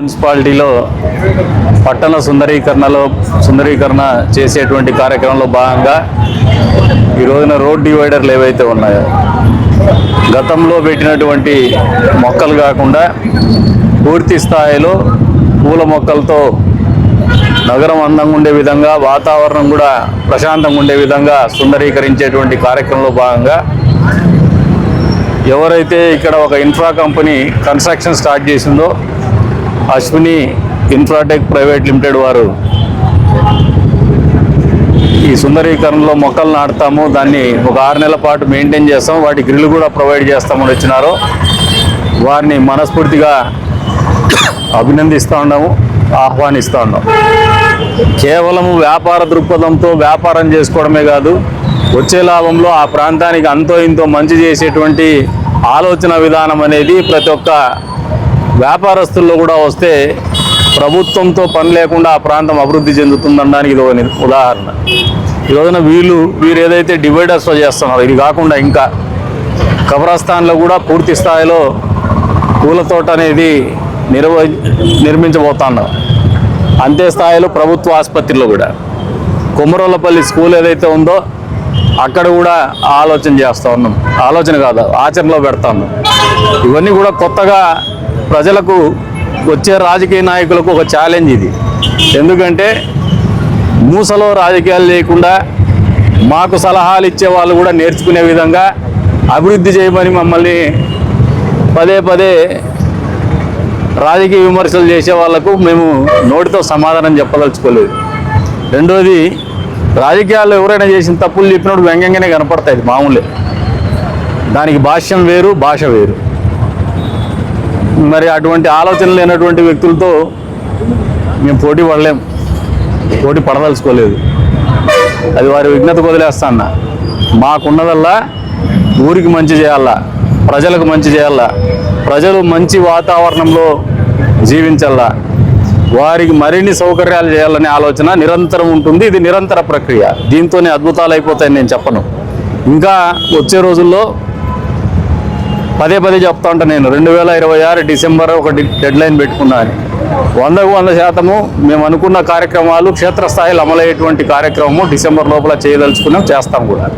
మున్సిపాలిటీలో పట్టణ సుందరీకరణ చేసేటువంటి కార్యక్రమంలో భాగంగా ఈ రోజున రోడ్ డివైడర్లు ఏవైతే ఉన్నాయో గతంలో పెట్టినటువంటి మొక్కలు కాకుండా పూర్తి స్థాయిలో పూల మొక్కలతో నగరం అందంగా ఉండే విధంగా, వాతావరణం కూడా ప్రశాంతంగా ఉండే విధంగా సుందరీకరించేటువంటి కార్యక్రమంలో భాగంగా ఎవరైతే ఇక్కడ ఒక ఇన్ఫ్రా కంపెనీ కన్స్ట్రక్షన్ స్టార్ట్ చేసిందో అశ్విని ఇన్ఫ్రాటెక్ ప్రైవేట్ లిమిటెడ్ వారు ఈ సుందరీకరణలో మొక్కలు నాటుతాము, దాన్ని ఒక 6 నెలల పాటు మెయింటైన్ చేస్తాం, వాటి గ్రిల్ కూడా ప్రొవైడ్ చేస్తామని వచ్చినారో వారిని మనస్ఫూర్తిగా అభినందిస్తూ ఉన్నాము, ఆహ్వానిస్తూ ఉన్నాం. కేవలము వ్యాపార దృక్పథంతో వ్యాపారం చేసుకోవడమే కాదు, వచ్చే లాభంలో ఆ ప్రాంతానికి అంతో ఇంతో మంచి చేసేటువంటి ఆలోచన విధానం అనేది ప్రతి ఒక్క వ్యాపారస్తుల్లో కూడా వస్తే ప్రభుత్వంతో పని లేకుండా ఆ ప్రాంతం అభివృద్ధి చెందుతుందనడానికి ఇది ఒక ఉదాహరణ. ఈ రోజున వీరు ఏదైతే డివైడర్స్ చేస్తున్నారో ఇది కాకుండా ఇంకా కబ్రస్థాన్లో కూడా పూర్తి స్థాయిలో పూల తోట అనేది నిర్మించబోతున్నారు. అంతే స్థాయిలో ప్రభుత్వ ఆసుపత్రిలో కూడా కొమరోళ్ళపల్లి స్కూల్ ఏదైతే ఉందో అక్కడ కూడా ఆలోచన చేస్తూ ఉన్నాం, ఆలోచన కాదు ఆచరణలో పెడతా ఉన్నాం. ఇవన్నీ కూడా కొత్తగా ప్రజలకు, వచ్చే రాజకీయ నాయకులకు ఒక ఛాలెంజ్ ఇది. ఎందుకంటే మూసలో రాజకీయాలు లేకుండా మాకు సలహాలు ఇచ్చే వాళ్ళు కూడా నేర్చుకునే విధంగా అభివృద్ధి చేయమని మమ్మల్ని పదే పదే రాజకీయ విమర్శలు చేసే వాళ్లకు మేము నోటితో సమాధానం చెప్పదలుచుకోలేదు. రెండోది, రాజకీయాల్లో ఎవరైనా చేసిన తప్పులు చెప్పినప్పుడు వ్యంగ్యంగానే కనపడతాయి, మామూలే. దానికి భాష్యం వేరు, భాష వేరు. మరి అటువంటి ఆలోచన లేనటువంటి వ్యక్తులతో మేము పోటీ పడదలుచుకోలేదు. అది వారి విఘ్నతకు వదిలేస్తాను. మాకున్నదల్లా ఊరికి మంచి చేయాలా, ప్రజలకు మంచి చేయాలా, ప్రజలు మంచి వాతావరణంలో జీవించాలా, వారికి మరిన్ని సౌకర్యాలు చేయాలనే ఆలోచన నిరంతరం ఉంటుంది. ఇది నిరంతర ప్రక్రియ, దీంతోనే అద్భుతాలు అయిపోతాయని నేను చెప్పను. ఇంకా వచ్చే రోజుల్లో పదే చెప్తా ఉంటాను నేను, 2026 డిసెంబర్ ఒక డెడ్ లైన్ పెట్టుకున్నా అని. 100% మేము అనుకున్న కార్యక్రమాలు క్షేత్రస్థాయిలో అమలయ్యేటువంటి కార్యక్రమము డిసెంబర్ లోపల చేయదలుచుకున్నాం, చేస్తాం కూడా.